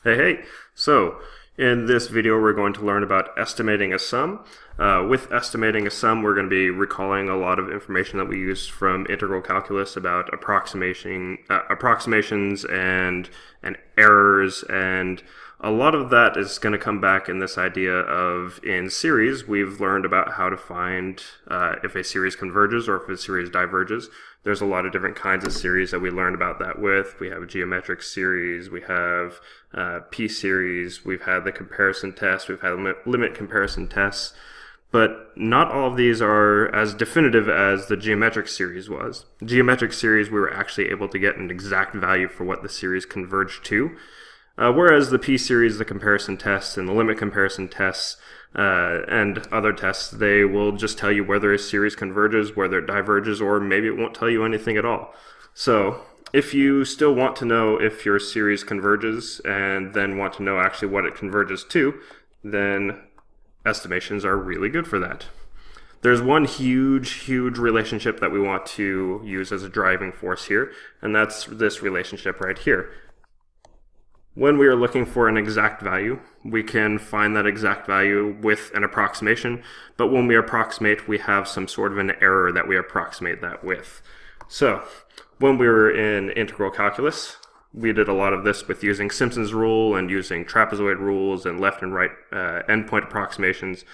Hey. So, in this video, we're going to learn about estimating a sum. With estimating a sum, we're going to be recalling a lot of information that we used from integral calculus about approximations and errors, and a lot of that is going to come back in this idea of, in series, we've learned about how to find if a series converges or if a series diverges. There's a lot of different kinds of series that we learned about that with. We have a geometric series, we have p-series, we've had the comparison test, we've had limit comparison tests, but not all of these are as definitive as the geometric series was. Geometric series, we were actually able to get an exact value for what the series converged to, whereas the p-series, the comparison tests, and the limit comparison tests, and other tests, they will just tell you whether a series converges, whether it diverges, or maybe it won't tell you anything at all. So if you still want to know if your series converges and then want to know actually what it converges to, then estimations are really good for that. There's one huge relationship that we want to use as a driving force here, and that's this relationship right here. When we are looking for an exact value, we can find that exact value with an approximation, but when we approximate, we have some sort of an error that we approximate that with. So, when we were in integral calculus, we did a lot of this with using Simpson's rule and using trapezoid rules and left and right endpoint approximations,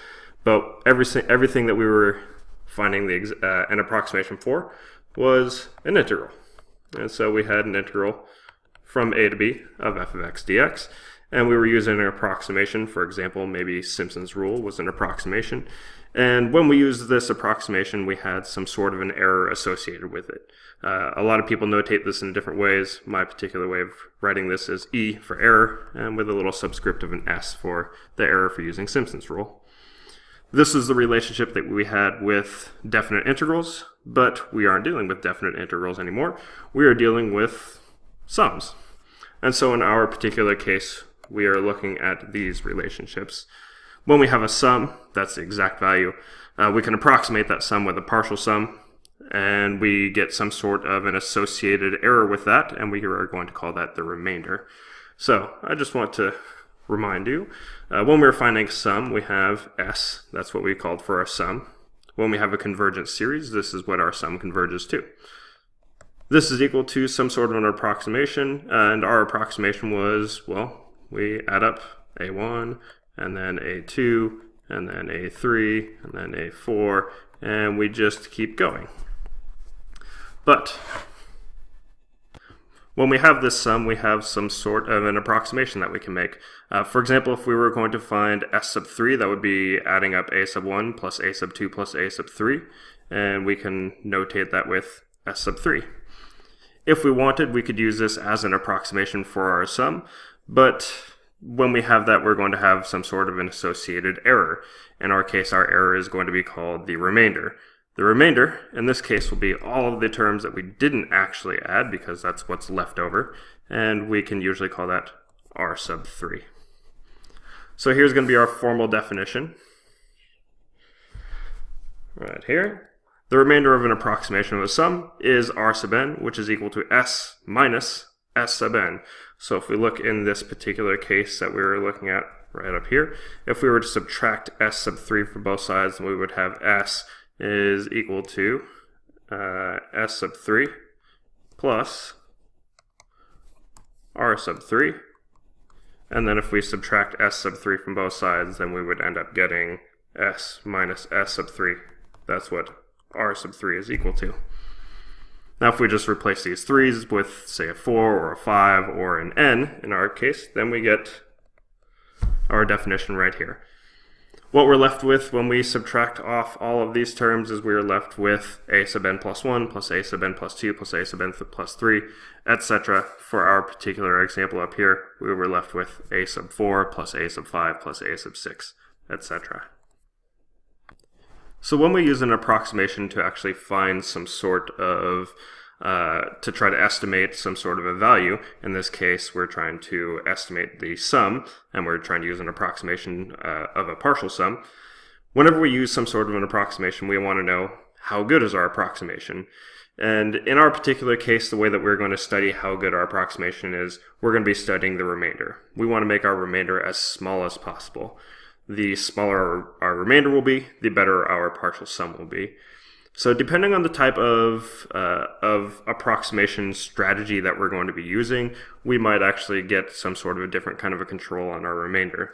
but everything that we were finding an approximation for was an integral. And so we had an integral from a to b of f of x dx, and we were using an approximation. For example, maybe Simpson's rule was an approximation, and when we used this approximation, we had some sort of an error associated with it. A lot of people notate this in different ways. My particular way of writing this is E for error, and with a little subscript of an S for the error for using Simpson's rule. This is the relationship that we had with definite integrals, but we aren't dealing with definite integrals anymore. We are dealing with sums. And so in our particular case, we are looking at these relationships. When we have a sum, that's the exact value, we can approximate that sum with a partial sum, and we get some sort of an associated error with that, and we are going to call that the remainder. So I just want to remind you, when we're finding a sum, we have S, that's what we called for our sum. When we have a convergent series, this is what our sum converges to. This is equal to some sort of an approximation, and our approximation was, well, we add up a1, and then a2, and then a3, and then a4, and we just keep going. But when we have this sum, we have some sort of an approximation that we can make. For example, if we were going to find s sub 3, that would be adding up a sub 1 plus a sub 2 plus a sub 3, and we can notate that with s sub 3. If we wanted, we could use this as an approximation for our sum, but when we have that, we're going to have some sort of an associated error. In our case, our error is going to be called the remainder. The remainder, in this case, will be all of the terms that we didn't actually add, because that's what's left over, and we can usually call that r sub 3. So here's going to be our formal definition. Right here. The remainder of an approximation of a sum is r sub n, which is equal to s minus s sub n. So if we look in this particular case that we were looking at right up here, if we were to subtract s sub 3 from both sides, then we would have s is equal to s sub 3 plus r sub 3. And then if we subtract s sub 3 from both sides, then we would end up getting s minus s sub 3. That's what r sub 3 is equal to. Now if we just replace these 3's with, say, a 4 or a 5 or an n in our case, then we get our definition right here. What we're left with when we subtract off all of these terms is we are left with a sub n plus 1 plus a sub n plus 2 plus a sub n plus 3, etc. For our particular example up here, we were left with a sub 4 plus a sub 5 plus a sub 6, etc. So when we use an approximation to actually find some sort of, to try to estimate some sort of a value, in this case we're trying to estimate the sum, and we're trying to use an approximation of a partial sum. Whenever we use some sort of an approximation, we want to know how good is our approximation? And in our particular case, the way that we're going to study how good our approximation is, we're going to be studying the remainder. We want to make our remainder as small as possible. The smaller our remainder will be, the better our partial sum will be. So depending on the type of approximation strategy that we're going to be using, we might actually get some sort of a different kind of a control on our remainder.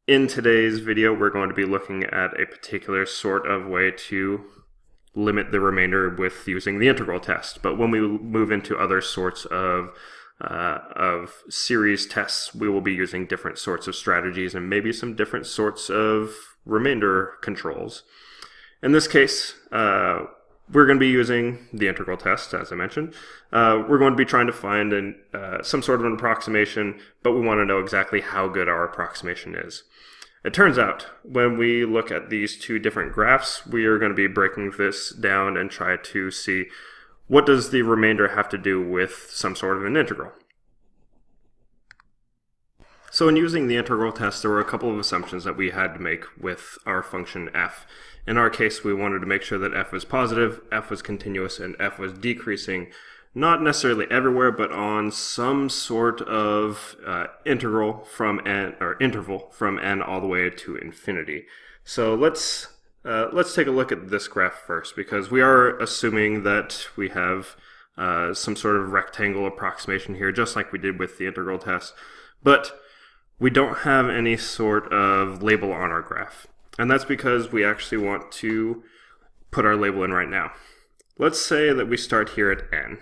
In today's video, we're going to be looking at a particular sort of way to limit the remainder with using the integral test. But when we move into other sorts of series tests, we will be using different sorts of strategies and maybe some different sorts of remainder controls. In this case, we're going to be using the integral test, as I mentioned. We're going to be trying to find some sort of an approximation, but we want to know exactly how good our approximation is. It turns out, when we look at these two different graphs, we are going to be breaking this down and try to see what does the remainder have to do with some sort of an integral. So in using the integral test, there were a couple of assumptions that we had to make with our function f. In our case, we wanted to make sure that f was positive, f was continuous, and f was decreasing, not necessarily everywhere, but on some sort of interval from n all the way to infinity. So let's take a look at this graph first, because we are assuming that we have some sort of rectangle approximation here, just like we did with the integral test, but we don't have any sort of label on our graph. And that's because we actually want to put our label in right now. Let's say that we start here at n.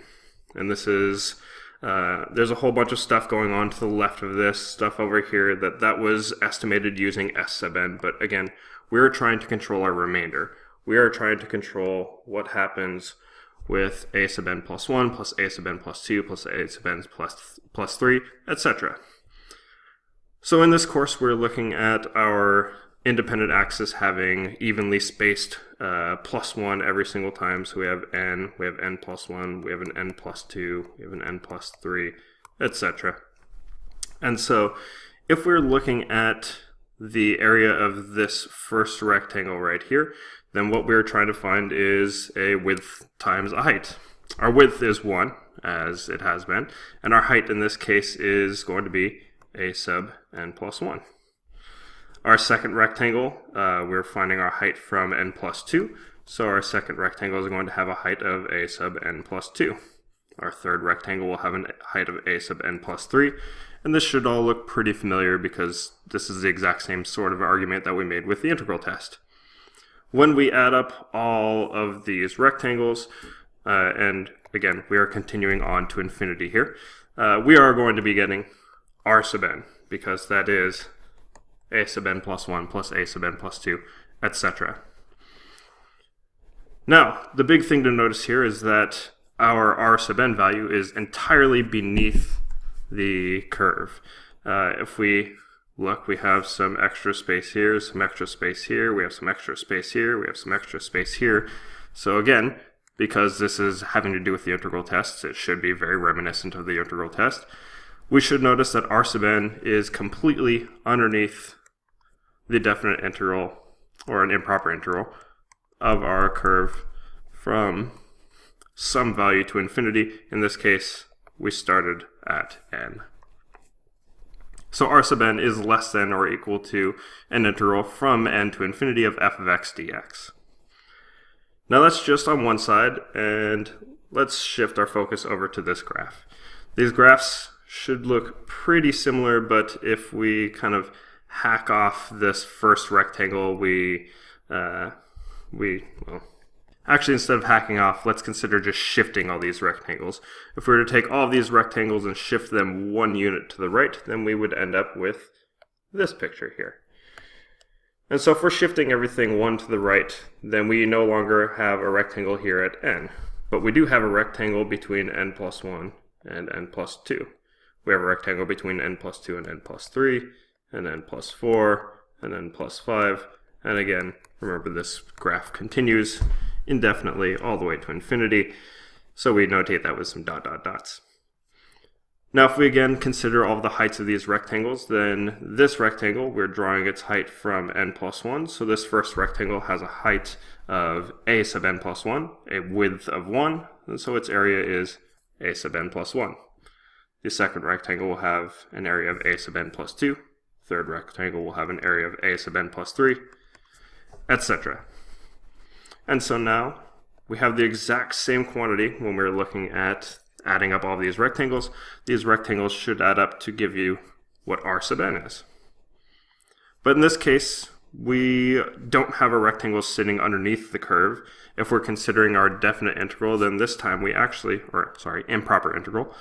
And this is, there's a whole bunch of stuff going on to the left of this, stuff over here that was estimated using s sub n. But again, we're trying to control our remainder. We are trying to control what happens with a sub n plus 1, plus a sub n plus 2, plus a sub n plus 3, etc. So in this course, we're looking at our independent axis having evenly spaced plus 1 every single time. So we have n plus 1, we have an n plus 2, we have an n plus 3, etc. And so if we're looking at the area of this first rectangle right here, then what we're trying to find is a width times a height. Our width is 1, as it has been, and our height in this case is going to be a sub n plus 1. Our second rectangle, we're finding our height from n plus 2, so our second rectangle is going to have a height of a sub n plus 2. Our third rectangle will have a height of a sub n plus 3, and this should all look pretty familiar because this is the exact same sort of argument that we made with the integral test. When we add up all of these rectangles, and again, we are continuing on to infinity here, we are going to be getting r sub n, because that is a sub n plus 1 plus a sub n plus 2, etc. Now, the big thing to notice here is that our r sub n value is entirely beneath the curve. If we look, we have some extra space here, some extra space here, we have some extra space here, we have some extra space here. So again, because this is having to do with the integral tests, it should be very reminiscent of the integral test. We should notice that r sub n is completely underneath the definite integral, or an improper integral, of our curve from some value to infinity. In this case, we started at n. So r sub n is less than or equal to an integral from n to infinity of f of x dx. Now that's just on one side, and let's shift our focus over to this graph. These graphs should look pretty similar, but if we kind of hack off this first rectangle, actually, instead of hacking off, let's consider just shifting all these rectangles. If we were to take all of these rectangles and shift them 1 unit to the right, then we would end up with this picture here. And so if we're shifting everything 1 to the right, then we no longer have a rectangle here at n. But we do have a rectangle between n plus 1 and n plus 2. We have a rectangle between n plus 2 and n plus 3, and n plus 4, and n plus 5. And again, remember this graph continues indefinitely all the way to infinity, so we notate that with some dot dot dots. Now if we again consider all of the heights of these rectangles, then this rectangle, we're drawing its height from n plus 1. So this first rectangle has a height of a sub n plus 1, a width of 1, and so its area is a sub n plus 1. The second rectangle will have an area of a sub n plus 2. Third rectangle will have an area of a sub n plus 3, etc. And so now we have the exact same quantity when we're looking at adding up all these rectangles. These rectangles should add up to give you what r sub n is. But in this case, we don't have a rectangle sitting underneath the curve. If we're considering our definite integral, then this time we actually, improper integral.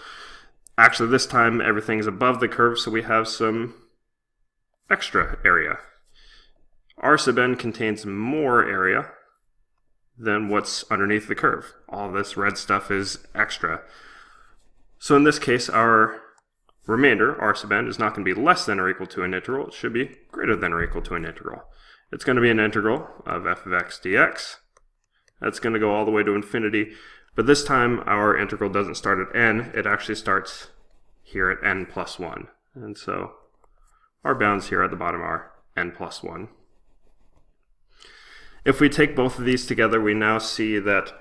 Actually, this time everything's above the curve, so we have some extra area. R sub n contains more area than what's underneath the curve. All this red stuff is extra. So in this case, our remainder, r sub n, is not going to be less than or equal to an integral. It should be greater than or equal to an integral. It's going to be an integral of f of x dx. That's going to go all the way to infinity. But this time, our integral doesn't start at n. It actually starts here at n plus 1. And so our bounds here at the bottom are n plus 1. If we take both of these together, we now see that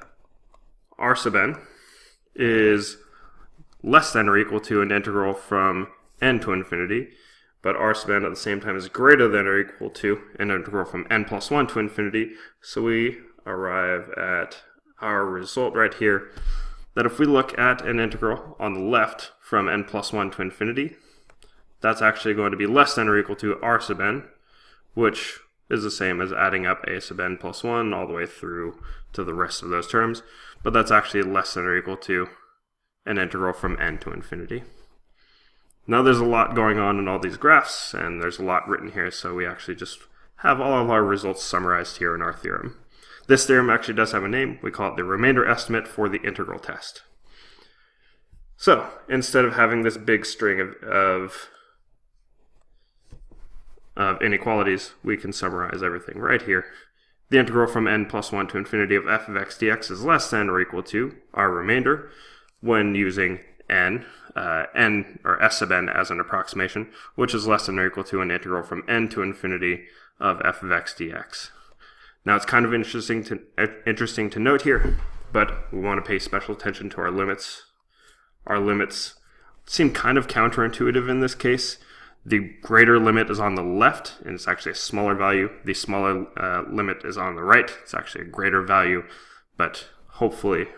r sub n is less than or equal to an integral from n to infinity, but r sub n at the same time is greater than or equal to an integral from n plus 1 to infinity. So we arrive at our result right here, that if we look at an integral on the left from n plus 1 to infinity, that's actually going to be less than or equal to r sub n, which is the same as adding up a sub n plus 1 all the way through to the rest of those terms, but that's actually less than or equal to an integral from n to infinity. Now there's a lot going on in all these graphs, and there's a lot written here, so we actually just have all of our results summarized here in our theorem. This theorem actually does have a name. We call it the remainder estimate for the integral test. So instead of having this big string of inequalities, we can summarize everything right here. The integral from n plus 1 to infinity of f of x dx is less than or equal to our remainder when using n or s sub n as an approximation, which is less than or equal to an integral from n to infinity of f of x dx. Now it's kind of interesting to note here, but we want to pay special attention to our limits. Our limits seem kind of counterintuitive in this case. The greater limit is on the left, and it's actually a smaller value. The smaller limit is on the right. It's actually a greater value, but hopefully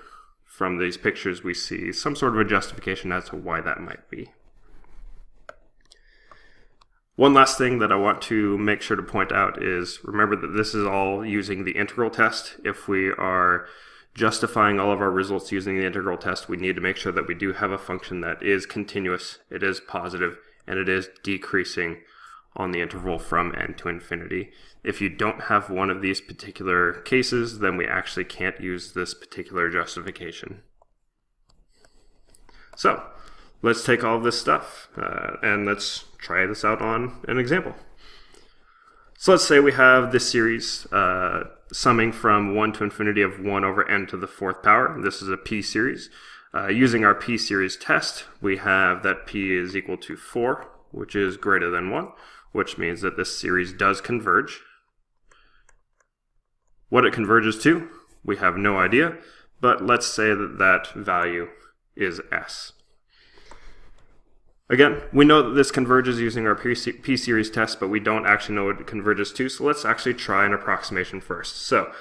from these pictures we see some sort of a justification as to why that might be. One last thing that I want to make sure to point out is, remember that this is all using the integral test. If we are justifying all of our results using the integral test, we need to make sure that we do have a function that is continuous, it is positive, and it is decreasing on the interval from n to infinity. If you don't have one of these particular cases, then we actually can't use this particular justification. So let's take all of this stuff and let's try this out on an example. So let's say we have this series summing from 1 to infinity of 1 over n to the 4th power. This is a p-series. Using our p-series test, we have that p is equal to 4, which is greater than 1, which means that this series does converge. What it converges to, we have no idea, but let's say that that value is s. Again, we know that this converges using our p-series test, but we don't actually know what it converges to, so let's actually try an approximation first. So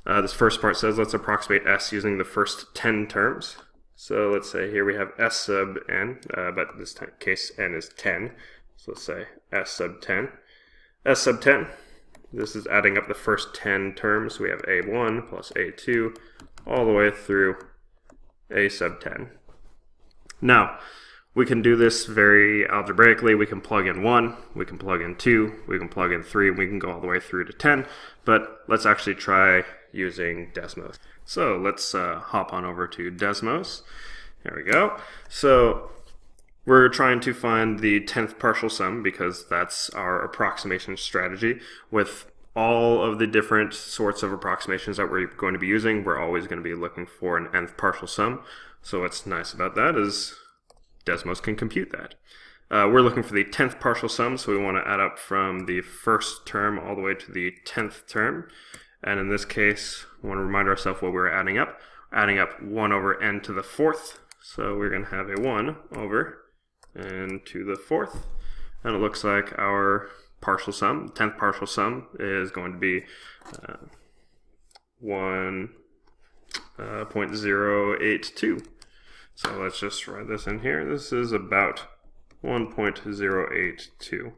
this first part says let's approximate s using the first 10 terms. So let's say here we have s sub n, but in this case n is 10. So let's say s sub 10. S sub 10, this is adding up the first 10 terms. We have a1 plus a2 all the way through a sub 10. Now, we can do this very algebraically. We can plug in 1, we can plug in 2, we can plug in 3, we can go all the way through to 10, but let's actually try using Desmos. So let's hop on over to Desmos. There we go. So we're trying to find the 10th partial sum because that's our approximation strategy. With all of the different sorts of approximations that we're going to be using, we're always going to be looking for an nth partial sum. So what's nice about that is Desmos can compute that. We're looking for the 10th partial sum, so we want to add up from the first term all the way to the 10th term. And in this case, we want to remind ourselves what we're adding up. We're adding up 1 over n to the 4th. So we're going to have a 1 over n to the 4th. And it looks like our partial sum, 10th partial sum, is going to be 1.082. So let's just write this in here. This is about 1.082.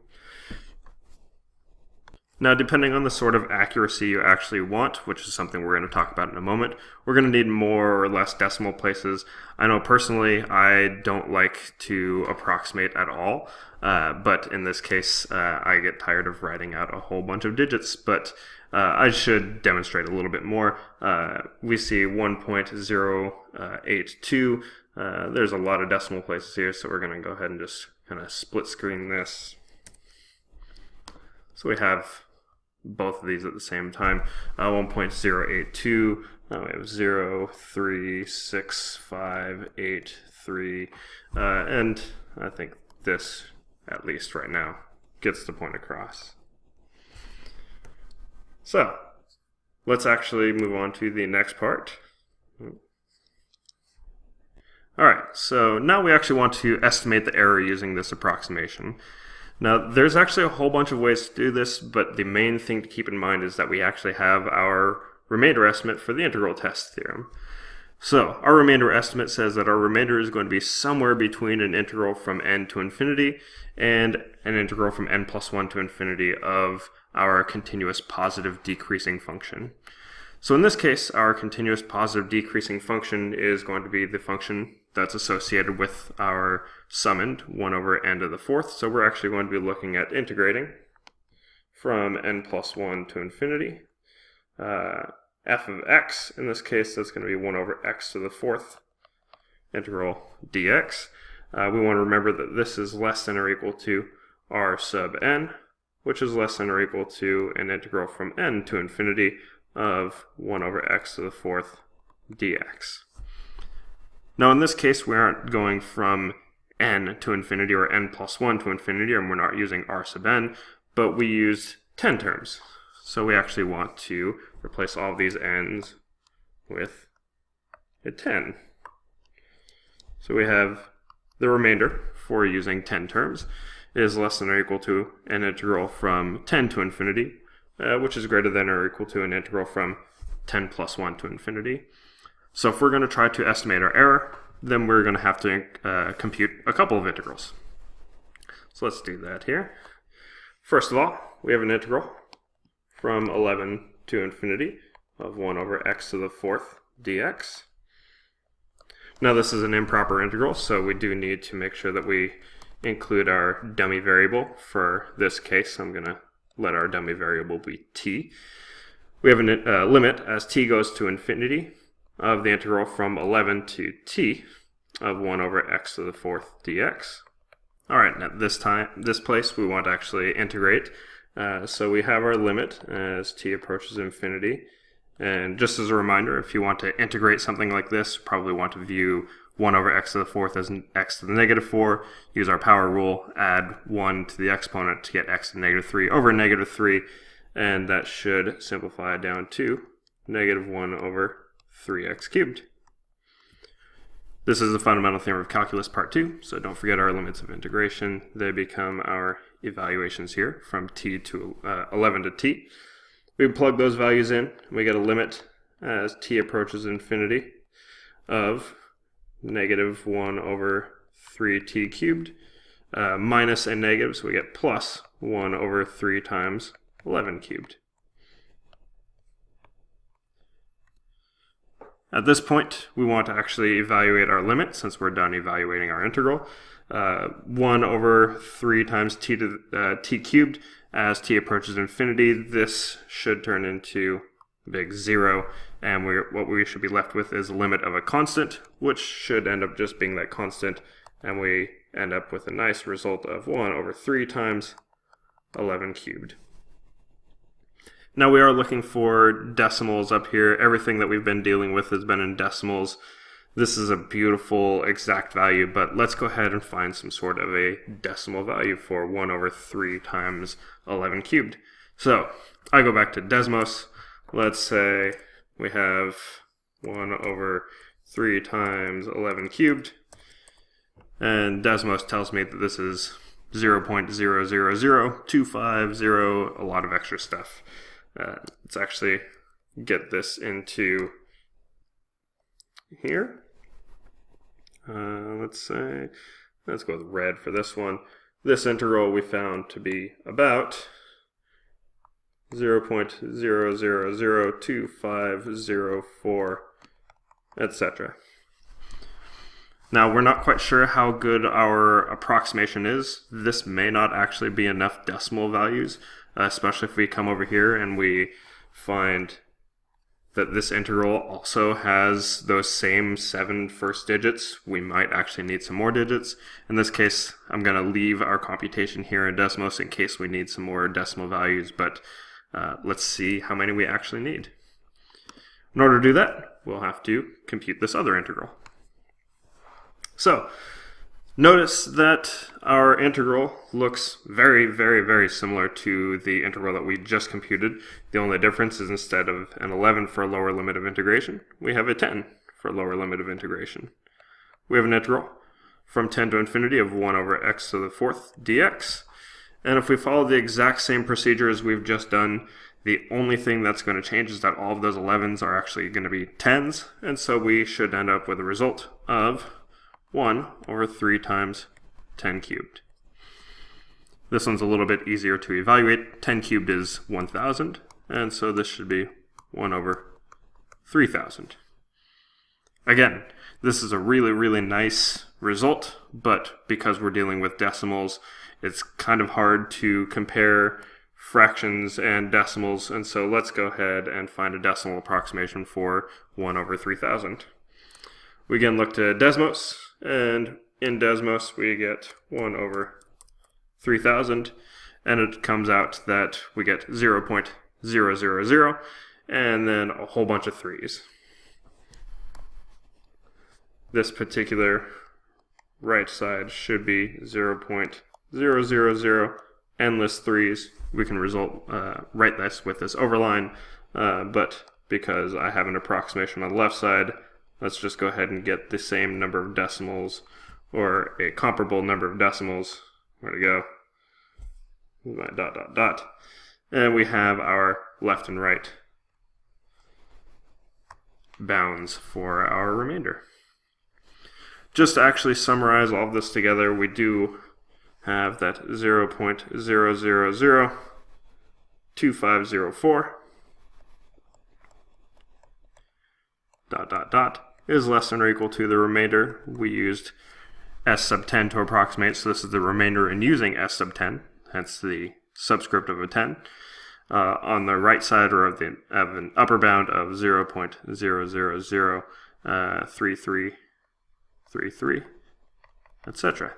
Now, depending on the sort of accuracy you actually want, which is something we're going to talk about in a moment, we're going to need more or less decimal places. I know personally I don't like to approximate at all, but in this case I get tired of writing out a whole bunch of digits, but I should demonstrate a little bit more. We see 1.082. There's a lot of decimal places here, so we're going to go ahead and just kind of split screen this. So we have both of these at the same time. 1.082, we have 0, 3, 6, 5, 8, 3, and I think this, at least right now, gets the point across. So, let's actually move on to the next part. Alright, so now we actually want to estimate the error using this approximation. Now, there's actually a whole bunch of ways to do this, but the main thing to keep in mind is that we actually have our remainder estimate for the integral test theorem. So, our remainder estimate says that our remainder is going to be somewhere between an integral from n to infinity and an integral from n plus 1 to infinity of our continuous positive decreasing function. So in this case, our continuous positive decreasing function is going to be the function that's associated with our summand, 1 over n to the 4th. So we're actually going to be looking at integrating from n plus 1 to infinity. F of x, in this case, that's going to be 1 over x to the 4th integral dx. We want to remember that this is less than or equal to r sub n, which is less than or equal to an integral from n to infinity of 1 over x to the 4th dx. Now in this case, we aren't going from n to infinity or n plus 1 to infinity, and we're not using r sub n, but we use 10 terms. So we actually want to replace all of these n's with a 10. So we have the remainder for using 10 terms is less than or equal to an integral from 10 to infinity, which is greater than or equal to an integral from 10 plus 1 to infinity. So if we're going to try to estimate our error, then we're going to have to compute a couple of integrals. So let's do that here. First of all, we have an integral from 11 to infinity of 1 over x to the 4th dx. Now this is an improper integral, so we do need to make sure that we include our dummy variable. For this case, I'm going to let our dummy variable be t. We have a limit as t goes to infinity of the integral from 11 to t of 1 over x to the 4th dx. Alright, now this place we want to actually integrate. So we have our limit as t approaches infinity. And just as a reminder, if you want to integrate something like this, you probably want to view 1 over x to the 4th as x to the negative 4, use our power rule, add 1 to the exponent to get x to the negative 3 over negative 3, and that should simplify down to negative 1 over 3x cubed. This is the fundamental theorem of calculus part 2, so don't forget our limits of integration. They become our evaluations here from t to 11 to t. We plug those values in, and we get a limit as t approaches infinity of negative 1 over 3t cubed minus a negative, so we get plus 1 over 3 times 11 cubed. At this point, we want to actually evaluate our limit since we're done evaluating our integral. 1 over 3 times t to t cubed. As t approaches infinity, this should turn into big 0, and what we should be left with is a limit of a constant, which should end up just being that constant, and we end up with a nice result of 1 over 3 times 11 cubed. Now we are looking for decimals up here. Everything that we've been dealing with has been in decimals. This is a beautiful exact value, but let's go ahead and find some sort of a decimal value for 1 over 3 times 11 cubed. So I go back to Desmos. Let's say we have 1 over 3 times 11 cubed. And Desmos tells me that this is 0.000250, a lot of extra stuff. Let's actually get this into here. Let's go with red for this one. This integral we found to be about 0.000250, etc. Now, we're not quite sure how good our approximation is. This may not actually be enough decimal values, especially if we come over here and we find that this integral also has those same 7 first digits. We might actually need some more digits. In this case, I'm going to leave our computation here in Desmos in case we need some more decimal values, but let's see how many we actually need. In order to do that, we'll have to compute this other integral. So, notice that our integral looks very, very, very similar to the integral that we just computed. The only difference is instead of an 11 for a lower limit of integration, we have a 10 for a lower limit of integration. We have an integral from 10 to infinity of 1 over x to the 4th dx. And if we follow the exact same procedure as we've just done, the only thing that's going to change is that all of those 11s are actually going to be 10s. And so we should end up with a result of 1 over 3 times 10 cubed. This one's a little bit easier to evaluate. 10 cubed is 1,000, and so this should be 1 over 3,000. Again, this is a really, really nice result, but because we're dealing with decimals, it's kind of hard to compare fractions and decimals, and so let's go ahead and find a decimal approximation for 1 over 3,000. We again look to Desmos, and in Desmos we get 1 over 3,000, and it comes out that we get 0.000 and then a whole bunch of 3's. This particular right side should be 0.000, endless 3's. We can write this with this overline, but because I have an approximation on the left side, let's just go ahead and get the same number of decimals, or a comparable number of decimals. Where to go? My ... And we have our left and right bounds for our remainder. Just to actually summarize all of this together, we do have that 0.0002504 ... is less than or equal to the remainder. We used s sub 10 to approximate, so this is the remainder in using s sub 10, hence the subscript of a 10. On the right side, or of an upper bound of 0.0003333, etc.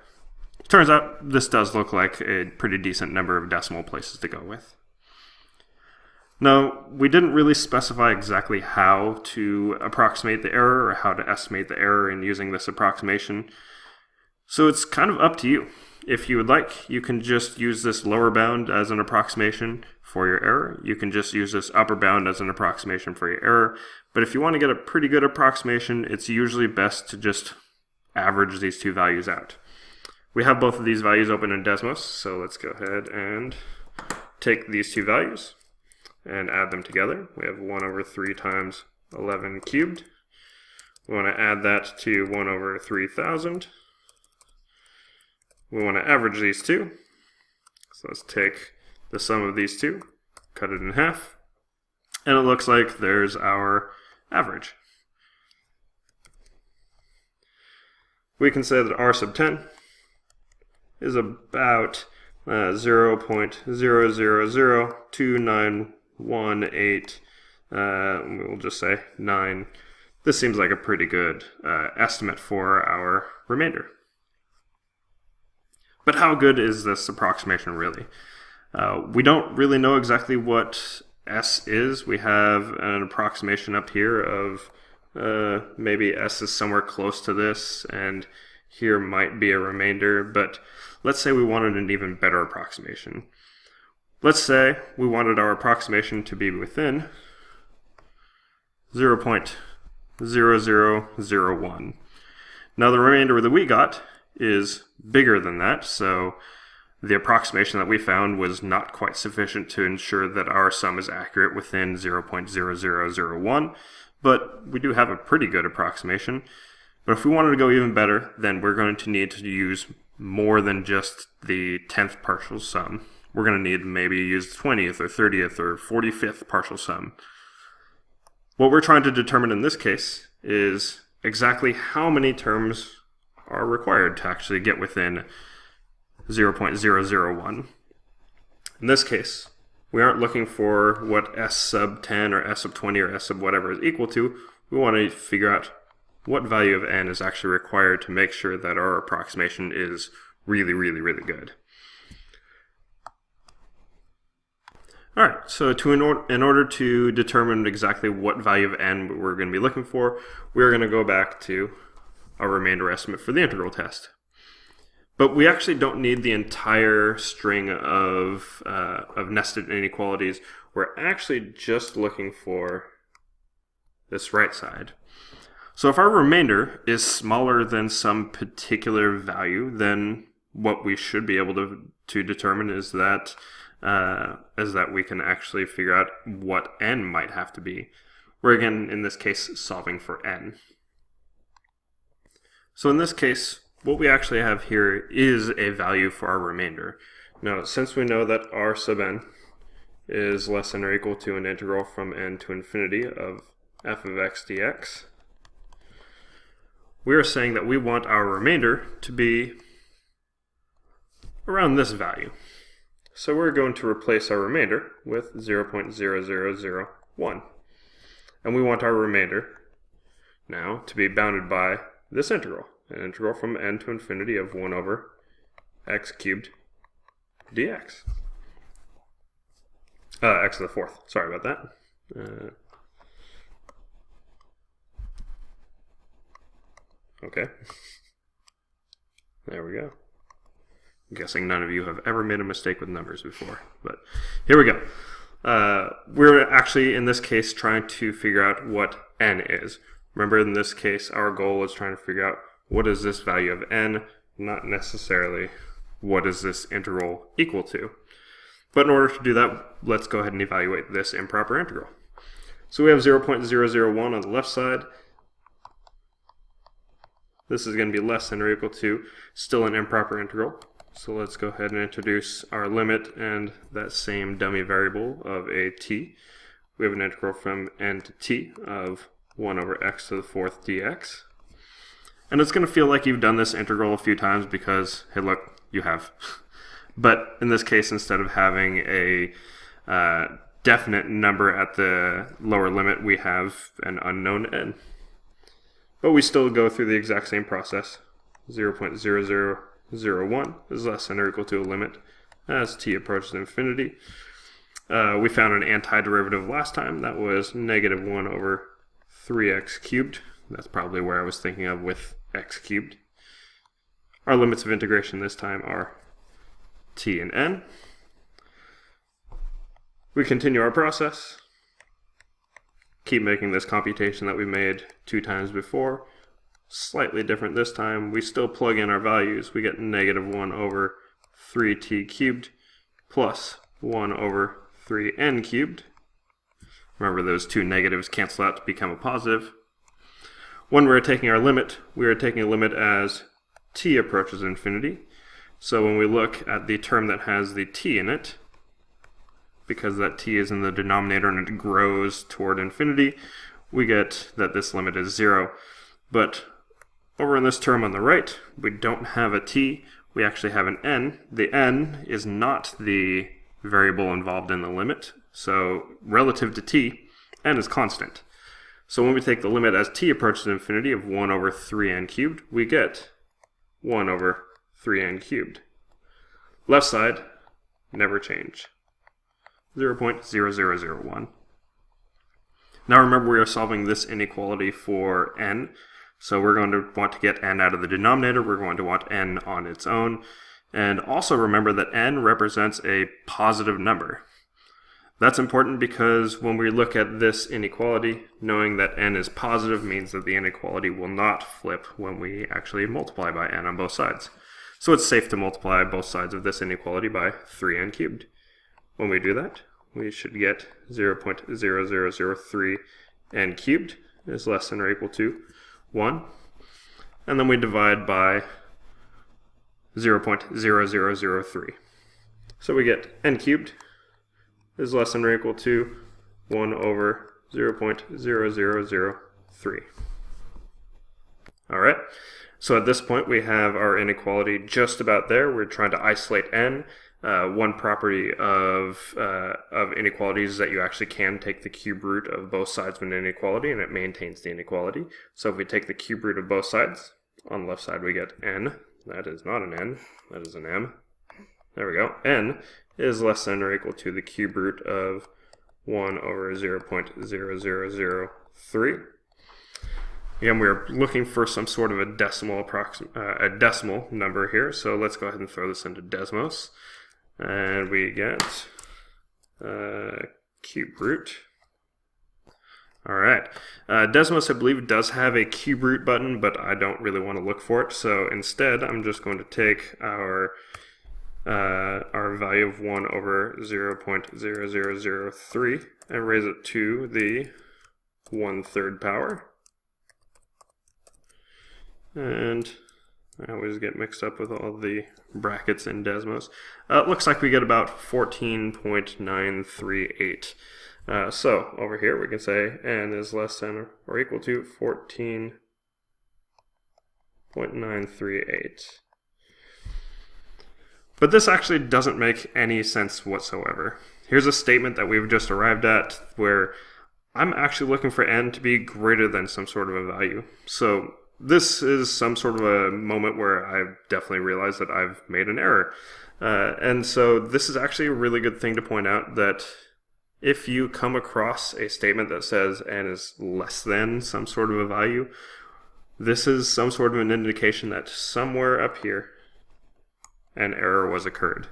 Turns out this does look like a pretty decent number of decimal places to go with. Now, we didn't really specify exactly how to approximate the error or how to estimate the error in using this approximation, so it's kind of up to you. If you would like, you can just use this lower bound as an approximation for your error. You can just use this upper bound as an approximation for your error, but if you want to get a pretty good approximation, it's usually best to just average these two values out. We have both of these values open in Desmos, so let's go ahead and take these two values and add them together. We have 1 over 3 times 11 cubed. We want to add that to 1 over 3,000. We want to average these two. So let's take the sum of these two, cut it in half, and it looks like there's our average. We can say that r sub 10 is about 0.000291 we'll just say 9. This seems like a pretty good estimate for our remainder. But how good is this approximation really? We don't really know exactly what S is. We have an approximation up here of maybe s is somewhere close to this, and here might be a remainder, but let's say we wanted an even better approximation. Let's say we wanted our approximation to be within 0.0001. Now the remainder that we got is bigger than that, so the approximation that we found was not quite sufficient to ensure that our sum is accurate within 0.0001, but we do have a pretty good approximation. But if we wanted to go even better, then we're going to need to use more than just the 10th partial sum. We're going to need to maybe use the 20th or 30th or 45th partial sum. What we're trying to determine in this case is exactly how many terms are required to actually get within 0.001. In this case, we aren't looking for what s sub 10 or s sub 20 or s sub whatever is equal to. We want to figure out what value of n is actually required to make sure that our approximation is really, really, really good. Alright, so in order to determine exactly what value of n we're going to be looking for, we're going to go back to our remainder estimate for the integral test. But we actually don't need the entire string of nested inequalities. We're actually just looking for this right side. So if our remainder is smaller than some particular value, then what we should be able to determine is that we can actually figure out what n might have to be. We're again, in this case, solving for n. So in this case, what we actually have here is a value for our remainder. Now, since we know that r sub n is less than or equal to an integral from n to infinity of f of x dx, we are saying that we want our remainder to be around this value. So we're going to replace our remainder with 0.0001. And we want our remainder now to be bounded by this integral, an integral from n to infinity of 1 over x cubed dx. X to the fourth, sorry about that. Okay. There we go. I'm guessing none of you have ever made a mistake with numbers before, but here we go. We're actually, in this case, trying to figure out what n is. Remember, in this case, our goal is trying to figure out what is this value of n, not necessarily what is this integral equal to. But in order to do that, let's go ahead and evaluate this improper integral. So we have 0.001 on the left side. This is going to be less than or equal to still an improper integral. So let's go ahead and introduce our limit and that same dummy variable of a t. We have an integral from n to t of 1 over x to the fourth dx. And it's going to feel like you've done this integral a few times because, hey look, you have. But in this case, instead of having a definite number at the lower limit, we have an unknown n. But we still go through the exact same process. 0.0001 is less than or equal to a limit as t approaches infinity. We found an antiderivative last time. That was negative 1 over 3x cubed. That's probably where I was thinking of with x cubed. Our limits of integration this time are t and n. We continue our process. Keep making this computation that we made 2 times before. Slightly different this time. We still plug in our values. We get negative 1 over 3t cubed plus 1 over 3n cubed. Remember, those two negatives cancel out to become a positive. When we're taking our limit, we are taking a limit as t approaches infinity. So when we look at the term that has the t in it, because that t is in the denominator and it grows toward infinity, we get that this limit is 0. But over in this term on the right, we don't have a t, we actually have an n. The n is not the variable involved in the limit, so relative to t, n is constant. So when we take the limit as t approaches infinity of 1 over 3n cubed, we get 1 over 3n cubed. Left side, never change. 0.0001. Now remember, we are solving this inequality for n, so we're going to want to get n out of the denominator. We're going to want n on its own. And also remember that n represents a positive number. That's important because when we look at this inequality, knowing that n is positive means that the inequality will not flip when we actually multiply by n on both sides. So it's safe to multiply both sides of this inequality by 3n cubed. When we do that, we should get 0.0003 n cubed is less than or equal to 1. And then we divide by 0.0003. So we get n cubed is less than or equal to 1 over 0.0003. All right, so at this point we have our inequality just about there. We're trying to isolate n. One property of inequalities is that you actually can take the cube root of both sides of an inequality and it maintains the inequality. So if we take the cube root of both sides, on the left side we get n. That is not an n, that is an m. There we go. N is less than or equal to the cube root of 1 over 0.0003. Again, we're looking for some sort of a decimal number here, so let's go ahead and throw this into Desmos. And we get cube root. All right. Desmos, I believe, does have a cube root button, but I don't really want to look for it. So instead, I'm just going to take our value of 1 over 0.0003 and raise it to the 1/3 power. And I always get mixed up with all the brackets in Desmos. It looks like we get about 14.938. So over here we can say n is less than or equal to 14.938. But this actually doesn't make any sense whatsoever. Here's a statement that we've just arrived at where I'm actually looking for n to be greater than some sort of a value. So this is some sort of a moment where I've definitely realized that I've made an error. And so this is actually a really good thing to point out, that if you come across a statement that says n is less than some sort of a value, this is some sort of an indication that somewhere up here an error was occurred.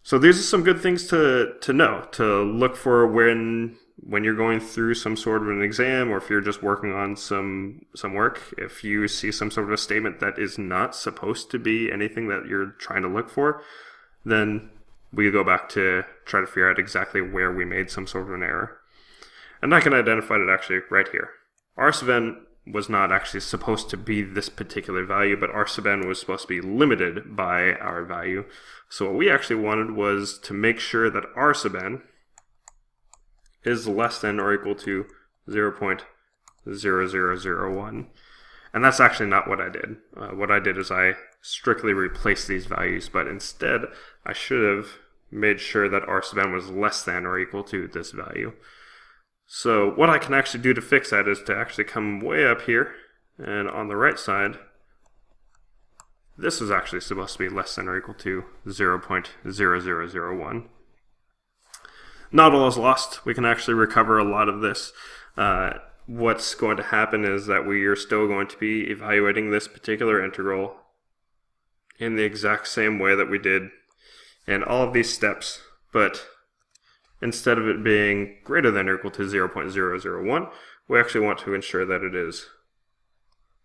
So these are some good things to know, to look for when you're going through some sort of an exam, or if you're just working on some work. If you see some sort of a statement that is not supposed to be anything that you're trying to look for, then we go back to try to figure out exactly where we made some sort of an error. And I can identify it actually right here. R sub n was not actually supposed to be this particular value, but R sub n was supposed to be limited by our value. So what we actually wanted was to make sure that R sub n is less than or equal to 0.0001. And that's actually not what I did. What I did is I strictly replaced these values, but instead I should have made sure that R sub n was less than or equal to this value. So what I can actually do to fix that is to actually come way up here, and on the right side, this is actually supposed to be less than or equal to 0.0001. Not all is lost. We can actually recover a lot of this. What's going to happen is that we are still going to be evaluating this particular integral in the exact same way that we did in all of these steps, but instead of it being greater than or equal to 0.001, we actually want to ensure that it is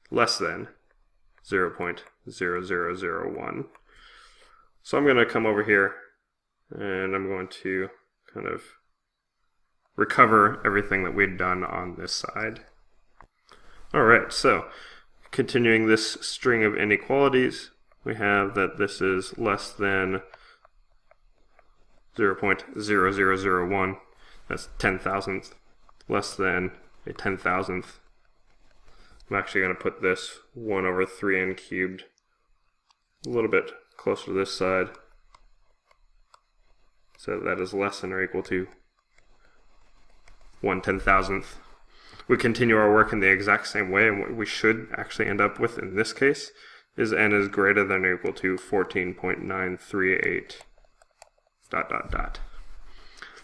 less than 0.0001. So I'm going to come over here and I'm going to kind of recover everything that we'd done on this side. Alright, so continuing this string of inequalities, we have that this is less than 0.0001, that's 10,000th, less than a 10,000th. I'm actually going to put this 1 over 3n cubed a little bit closer to this side, so that is less than or equal to 1/10,000th. We continue our work in the exact same way, and what we should actually end up with in this case is n is greater than or equal to 14.938... ...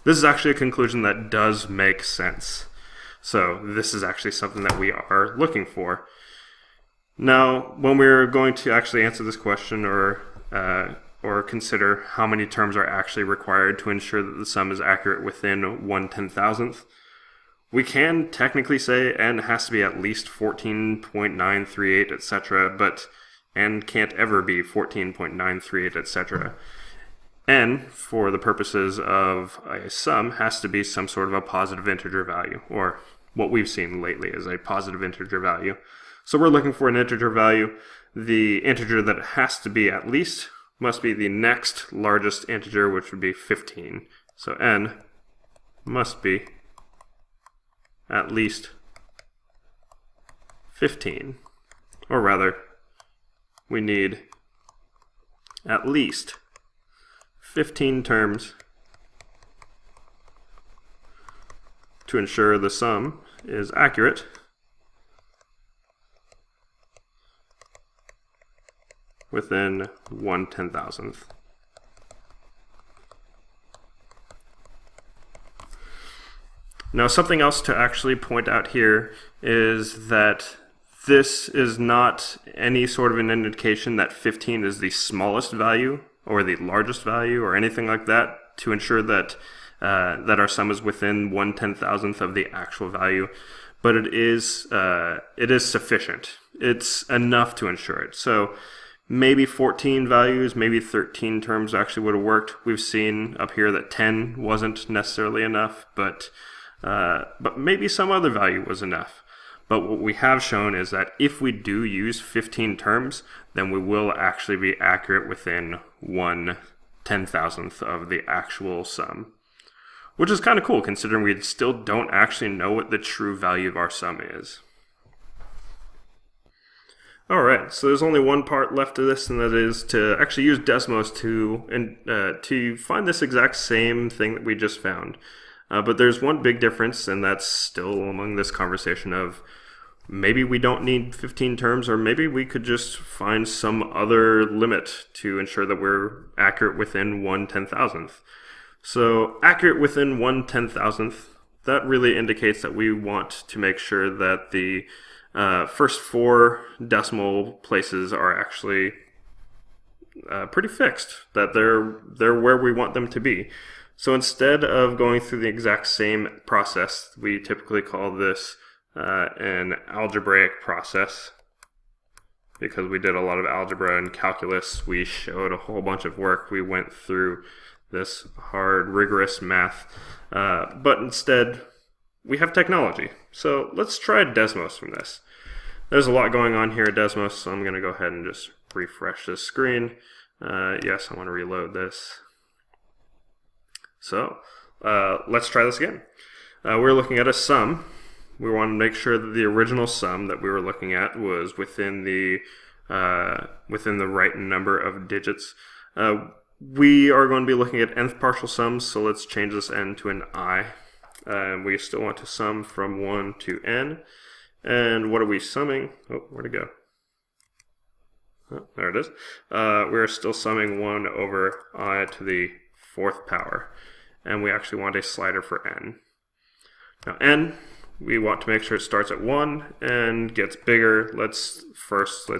This is actually a conclusion that does make sense. So this is actually something that we are looking for. Now, when we're going to actually answer this question or consider how many terms are actually required to ensure that the sum is accurate within 1/10,000th, we can technically say n has to be at least 14.938, etc., but n can't ever be 14.938, etc. N, for the purposes of a sum, has to be some sort of a positive integer value, or what we've seen lately is a positive integer value. So we're looking for an integer value. The integer that it has to be at least must be the next largest integer, which would be 15. So n must be at least 15. Or rather, we need at least 15 terms to ensure the sum is accurate within 1/10,000th. Now, something else to actually point out here is that this is not any sort of an indication that 15 is the smallest value or the largest value or anything like that to ensure that that our sum is within 1/10,000th of the actual value, but it is sufficient. It's enough to ensure it. So maybe 14 values, maybe 13 terms actually would have worked. We've seen up here that 10 wasn't necessarily enough, but maybe some other value was enough. But what we have shown is that if we do use 15 terms, then we will actually be accurate within 1/10,000th of the actual sum, which is kind of cool considering we still don't actually know what the true value of our sum is. Alright, so there's only one part left of this, and that is to actually use Desmos to find this exact same thing that we just found. But there's one big difference, and that's still among this conversation of maybe we don't need 15 terms, or maybe we could just find some other limit to ensure that we're accurate within 1/10,000th. So accurate within 1/10,000th, that really indicates that we want to make sure that the first 4 decimal places are actually pretty fixed, that they're where we want them to be. So instead of going through the exact same process, we typically call this an algebraic process, because we did a lot of algebra and calculus. We showed a whole bunch of work. We went through this hard, rigorous math, but instead we have technology. So let's try Desmos from this. There's a lot going on here at Desmos, so I'm going to go ahead and just refresh this screen. Yes, I want to reload this. So let's try this again. We're looking at a sum. We want to make sure that the original sum that we were looking at was within the right number of digits. We are going to be looking at nth partial sums, so let's change this n to an I. We still want to sum from 1 to n. And what are we summing? Oh, where'd it go? Oh, there it is. We're still summing 1 over I to the 4th power. And we actually want a slider for n. Now n, we want to make sure it starts at 1 and gets bigger. Let's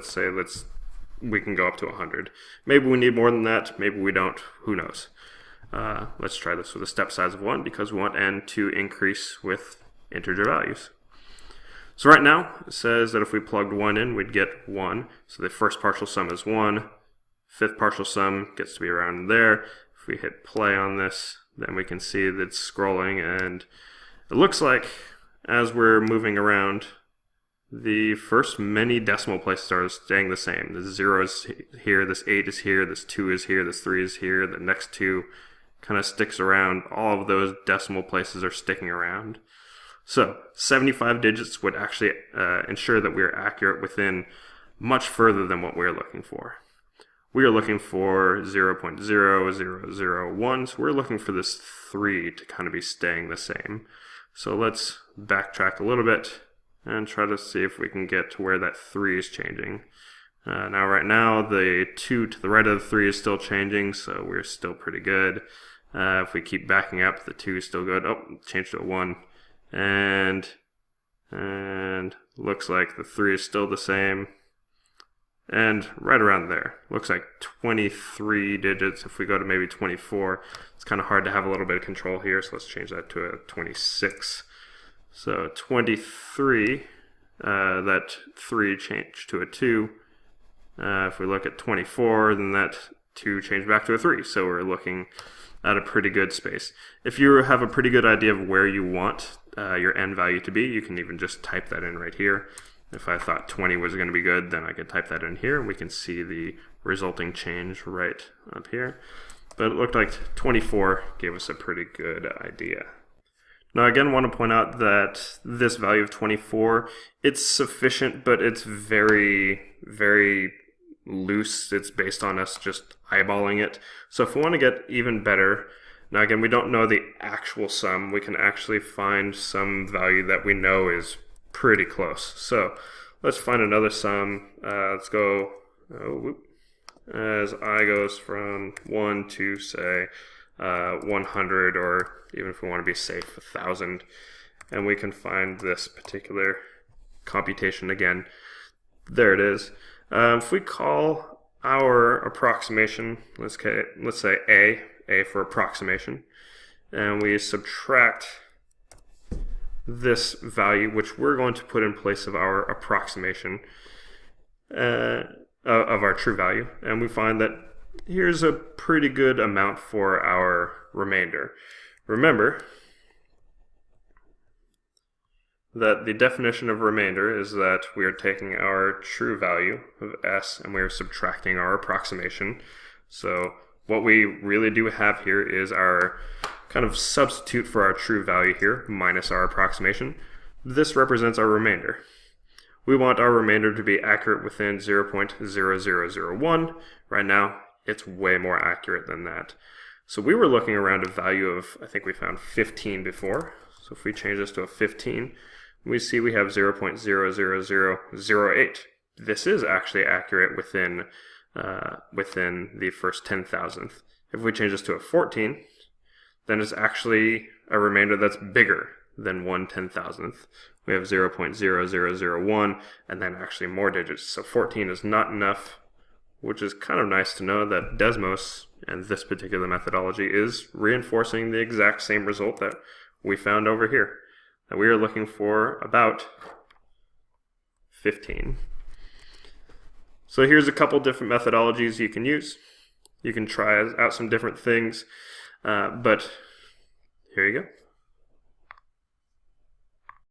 say we can go up to 100. Maybe we need more than that, maybe we don't, who knows. Let's try this with a step size of 1 because we want n to increase with integer values. So right now it says that if we plugged 1 in, we'd get 1. So the first partial sum is 1. 5th partial sum gets to be around there. If we hit play on this, then we can see that it's scrolling, and it looks like as we're moving around, the first many decimal places are staying the same. The 0 is here, this 8 is here, this 2 is here, this 3 is here, the next 2 kind of sticks around. All of those decimal places are sticking around. So 75 digits would actually ensure that we are accurate within much further than what we're looking for. We are looking for 0.0001, so we're looking for this 3 to kind of be staying the same. So let's backtrack a little bit and try to see if we can get to where that 3 is changing. Now right now the 2 to the right of the 3 is still changing, so we're still pretty good. If we keep backing up, the 2 is still good. Oh, changed to a 1. And and looks like the 3 is still the same, and right around there. Looks like 23 digits. If we go to maybe 24, it's kind of hard to have a little bit of control here, so let's change that to a 26. So 23, that 3 changed to a 2. If we look at 24, then that 2 changed back to a 3. So we're looking at a pretty good space. If you have a pretty good idea of where you want your n value to be, you can even just type that in right here. If I thought 20 was going to be good, then I could type that in here, and we can see the resulting change right up here. But it looked like 24 gave us a pretty good idea. Now again, I want to point out that this value of 24, it's sufficient, but it's very, very loose. It's based on us just eyeballing it. So if we want to get even better, now again, we don't know the actual sum. We can actually find some value that we know is pretty close. So let's find another sum. Let's go, as I goes from 1 to say 100, or even if we want to be safe, 1,000. And we can find this particular computation again. There it is. If we call our approximation, let's say A for approximation, and we subtract this value, which we're going to put in place of our approximation of our true value, and we find that here's a pretty good amount for our remainder. Remember that the definition of remainder is that we are taking our true value of s and we are subtracting our approximation. So what we really do have here is our kind of substitute for our true value here minus our approximation. This represents our remainder. We want our remainder to be accurate within 0.0001. Right now, it's way more accurate than that. So we were looking around a value of, I think we found 15 before. So if we change this to a 15, we see we have 0.00008. This is actually accurate within the first 10,000th. If we change this to a 14, then it's actually a remainder that's bigger than 1/10,000th. We have 0.0001 and then actually more digits. So 14 is not enough, which is kind of nice to know that Desmos and this particular methodology is reinforcing the exact same result that we found over here. That we are looking for about 15. So here's a couple different methodologies you can use. You can try out some different things, but here you go.